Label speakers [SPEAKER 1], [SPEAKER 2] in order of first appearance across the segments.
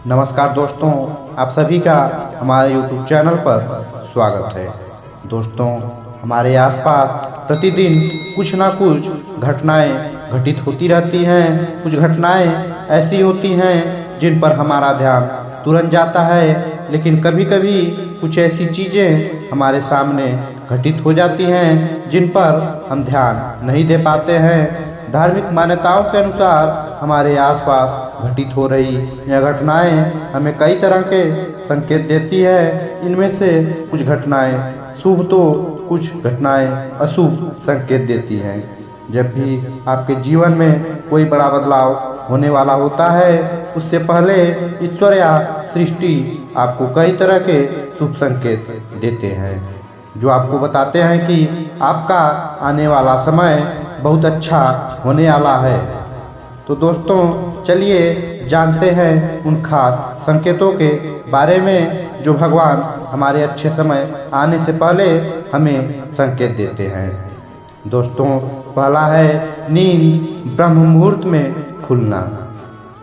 [SPEAKER 1] नमस्कार दोस्तों, आप सभी का हमारे YouTube चैनल पर स्वागत है। दोस्तों, हमारे आसपास प्रतिदिन कुछ ना कुछ घटनाएं घटित होती रहती हैं। कुछ घटनाएं ऐसी होती हैं जिन पर हमारा ध्यान तुरंत जाता है, लेकिन कभी कभी कुछ ऐसी चीज़ें हमारे सामने घटित हो जाती हैं जिन पर हम ध्यान नहीं दे पाते हैं। धार्मिक मान्यताओं के अनुसार हमारे आसपास घटित हो रही यह घटनाएं हमें कई तरह के संकेत देती है। इनमें से कुछ घटनाएं शुभ तो कुछ घटनाएं अशुभ संकेत देती हैं। जब भी आपके जीवन में कोई बड़ा बदलाव होने वाला होता है, उससे पहले ईश्वर या सृष्टि आपको कई तरह के शुभ संकेत देते हैं, जो आपको बताते हैं कि आपका आने वाला समय बहुत अच्छा होने वाला है। तो दोस्तों, चलिए जानते हैं उन खास संकेतों के बारे में जो भगवान हमारे अच्छे समय आने से पहले हमें संकेत देते हैं। दोस्तों, पहला है नींद ब्रह्म मुहूर्त में खुलना।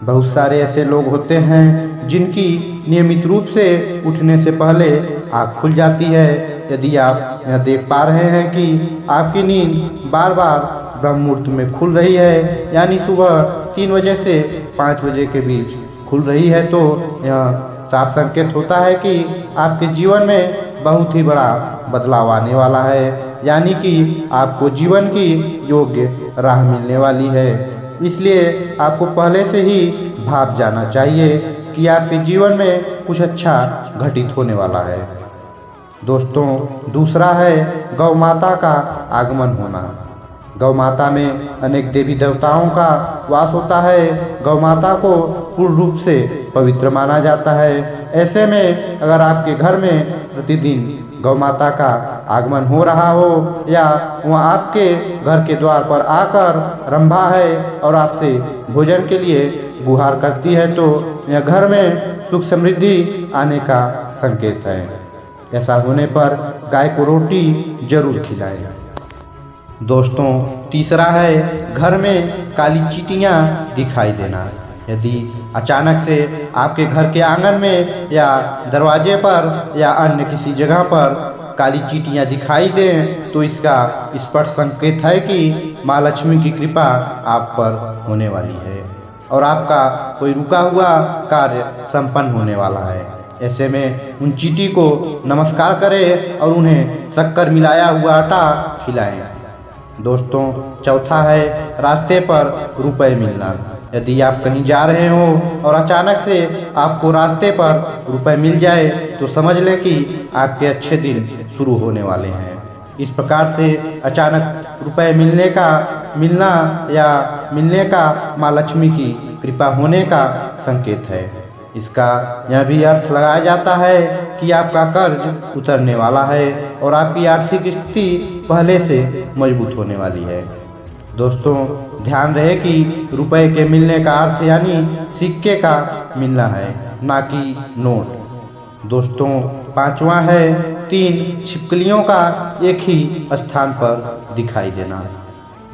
[SPEAKER 1] बहुत सारे ऐसे लोग होते हैं जिनकी नियमित रूप से उठने से पहले आँख खुल जाती है। यदि आप यह देख पा रहे हैं कि आपकी नींद बार बार ब्रह्म मुहूर्त में खुल रही है, यानी सुबह 3 बजे से 5 बजे के बीच खुल रही है, तो यह साफ संकेत होता है कि आपके जीवन में बहुत ही बड़ा बदलाव आने वाला है, यानी कि आपको जीवन की योग्य राह मिलने वाली है। इसलिए आपको पहले से ही भाप जाना चाहिए कि आपके जीवन में कुछ अच्छा घटित होने वाला है। दोस्तों, दूसरा है गौ माता का आगमन होना। गौ माता में अनेक देवी देवताओं का वास होता है। गौ माता को पूर्ण रूप से पवित्र माना जाता है। ऐसे में अगर आपके घर में प्रतिदिन गौ माता का आगमन हो रहा हो, या वह आपके घर के द्वार पर आकर रंभा है और आपसे भोजन के लिए गुहार करती है, तो यह घर में सुख समृद्धि आने का संकेत है। ऐसा होने पर गाय को रोटी जरूर खिलाएं। दोस्तों, तीसरा है घर में काली चींटियां दिखाई देना। यदि अचानक से आपके घर के आंगन में या दरवाजे पर या अन्य किसी जगह पर काली चींटियां दिखाई दें, तो इसका स्पष्ट संकेत है कि माँ लक्ष्मी की कृपा आप पर होने वाली है और आपका कोई रुका हुआ कार्य संपन्न होने वाला है। ऐसे में उन चींटी को नमस्कार करें और उन्हें शक्कर मिलाया हुआ आटा खिलाएं। दोस्तों, चौथा है रास्ते पर रुपए मिलना। यदि आप कहीं जा रहे हो और अचानक से आपको रास्ते पर रुपए मिल जाए, तो समझ लें कि आपके अच्छे दिन शुरू होने वाले हैं। इस प्रकार से अचानक रुपए मिलने का माँ लक्ष्मी की कृपा होने का संकेत है। इसका यह भी अर्थ लगाया जाता है कि आपका कर्ज उतरने वाला है और आपकी आर्थिक स्थिति पहले से मजबूत होने वाली है। दोस्तों, ध्यान रहे कि रुपए के मिलने का अर्थ यानी सिक्के का मिलना है, ना कि नोट। दोस्तों, पांचवा है 3 छिपकलियों का एक ही स्थान पर दिखाई देना।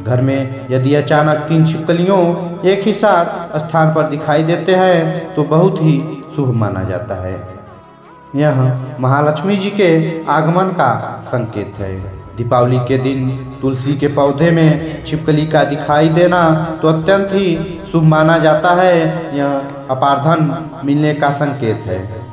[SPEAKER 1] घर में यदि अचानक 3 छिपकलियों एक ही साथ स्थान पर दिखाई देते हैं, तो बहुत ही शुभ माना जाता है। यह महालक्ष्मी जी के आगमन का संकेत है। दीपावली के दिन तुलसी के पौधे में छिपकली का दिखाई देना तो अत्यंत ही शुभ माना जाता है। यह अपार धन मिलने का संकेत है।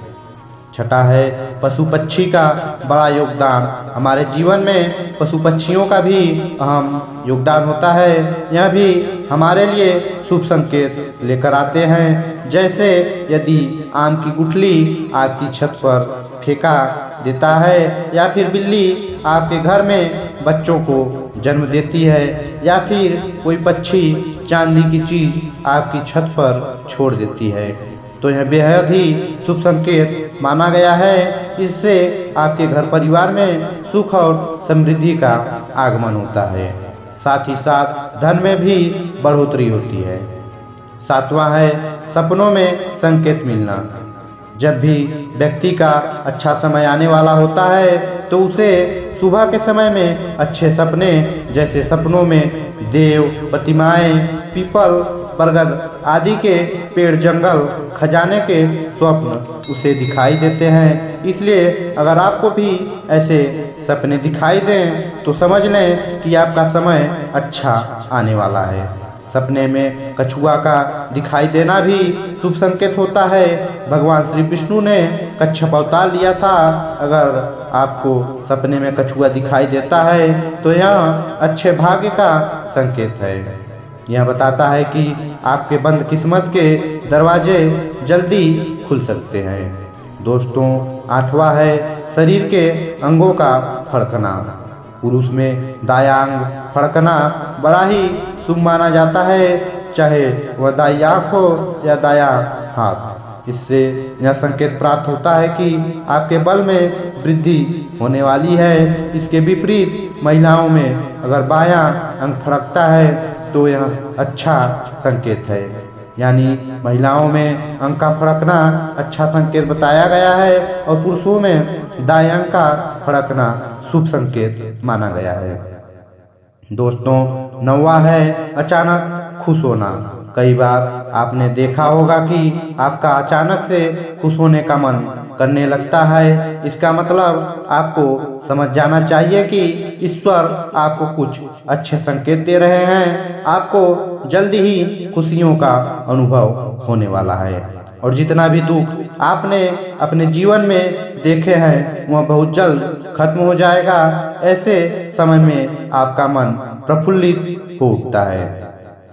[SPEAKER 1] छठा है पशु पक्षी का बड़ा योगदान। हमारे जीवन में पशु पक्षियों का भी अहम योगदान होता है। यह भी हमारे लिए शुभ संकेत लेकर आते हैं। जैसे यदि आम की गुठली आपकी छत पर फेंका देता है, या फिर बिल्ली आपके घर में बच्चों को जन्म देती है, या फिर कोई पक्षी चांदी की चीज़ आपकी छत पर छोड़ देती है, तो यह बेहद ही शुभ संकेत माना गया है। इससे आपके घर परिवार में सुख और समृद्धि का आगमन होता है। साथ ही साथ धन में भी बढ़ोतरी होती है। सातवां है सपनों में संकेत मिलना। जब भी व्यक्ति का अच्छा समय आने वाला होता है, तो उसे सुबह के समय में अच्छे सपने, जैसे सपनों में देव, प्रतिमाएं, पीपल बरगद आदि के पेड़, जंगल, खजाने के स्वप्न उसे दिखाई देते हैं। इसलिए अगर आपको भी ऐसे सपने दिखाई दें तो समझ लें कि आपका समय अच्छा आने वाला है। सपने में कछुआ का दिखाई देना भी शुभ संकेत होता है। भगवान श्री विष्णु ने कच्छप अवतार लिया था। अगर आपको सपने में कछुआ दिखाई देता है तो यह अच्छे भाग्य का संकेत है। यह बताता है कि आपके बंद किस्मत के दरवाजे जल्दी खुल सकते हैं। दोस्तों, 8वां है शरीर के अंगों का फड़कना। पुरुष में दायां अंग फड़कना बड़ा ही शुभ माना जाता है, चाहे वह दाई आँख हो या दायां हाथ। इससे यह संकेत प्राप्त होता है कि आपके बल में वृद्धि होने वाली है। इसके विपरीत महिलाओं में अगर बायां अंग फड़कता है तो यह अच्छा संकेत है। यानी महिलाओं में अंग का फड़कना अच्छा संकेत बताया गया है और पुरुषों में दाएं अंग का फड़कना शुभ संकेत माना गया है। दोस्तों, 9वां है अचानक खुश होना। कई बार आपने देखा होगा कि आपका अचानक से खुश होने का मन करने लगता है। इसका मतलब आपको समझ जाना चाहिए कि ईश्वर आपको कुछ अच्छे संकेत दे रहे हैं। आपको जल्दी ही खुशियों का अनुभव होने वाला है और जितना भी दुख आपने अपने जीवन में देखे हैं वह बहुत जल्द खत्म हो जाएगा। ऐसे समय में आपका मन प्रफुल्लित हो उठता है।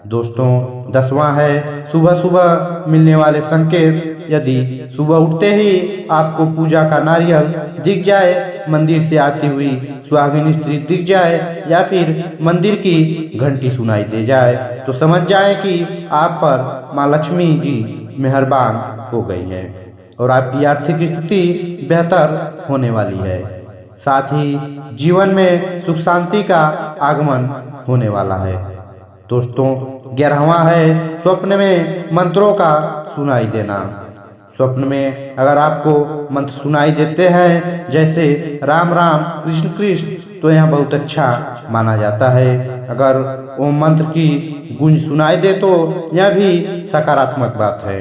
[SPEAKER 1] दोस्तों, 10वां है सुबह सुबह मिलने वाले संकेत। यदि सुबह उठते ही आपको पूजा का नारियल दिख जाए, मंदिर से आती हुई सुहागिन स्त्री दिख जाए या फिर मंदिर की घंटी सुनाई दे जाए तो समझ जाए कि आप पर माँ लक्ष्मी जी मेहरबान हो गई है और आपकी आर्थिक स्थिति बेहतर होने वाली है। साथ ही जीवन में सुख शांति का आगमन होने वाला है। दोस्तों, 11वां है स्वप्न में मंत्रों का सुनाई देना। स्वप्न में अगर आपको मंत्र सुनाई देते हैं जैसे राम राम कृष्ण कृष्ण तो यह बहुत अच्छा माना जाता है। अगर वो मंत्र की गूंज सुनाई दे तो यह भी सकारात्मक बात है।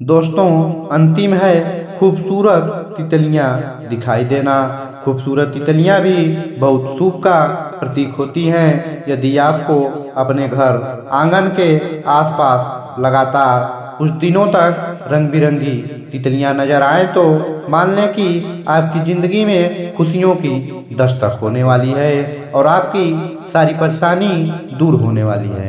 [SPEAKER 1] दोस्तों, अंतिम है खूबसूरत तितलियां दिखाई देना। खूबसूरत तितलियां भी बहुत शुभ का प्रतीक होती हैं। यदि आपको अपने घर आंगन के आसपास लगातार कुछ दिनों तक रंग बिरंगी तितलियां नजर आए तो मान लें कि आपकी जिंदगी में खुशियों की दस्तक होने वाली है और आपकी सारी परेशानी दूर होने वाली है।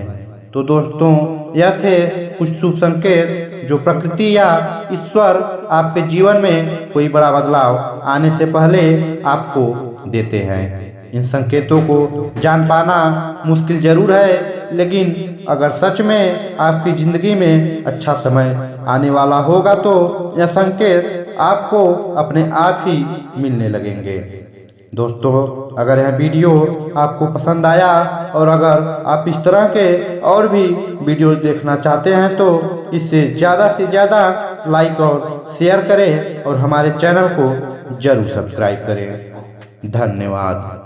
[SPEAKER 1] तो दोस्तों, यह थे कुछ शुभ संकेत जो प्रकृति या ईश्वर आपके जीवन में कोई बड़ा बदलाव आने से पहले आपको देते हैं। इन संकेतों को जान पाना मुश्किल जरूर है, लेकिन अगर सच में आपकी जिंदगी में अच्छा समय आने वाला होगा तो यह संकेत आपको अपने आप ही मिलने लगेंगे। दोस्तों, अगर यह वीडियो आपको पसंद आया और अगर आप इस तरह के और भी वीडियो देखना चाहते हैं तो इसे ज़्यादा से ज़्यादा लाइक और शेयर करें और हमारे चैनल को जरूर सब्सक्राइब करें। धन्यवाद।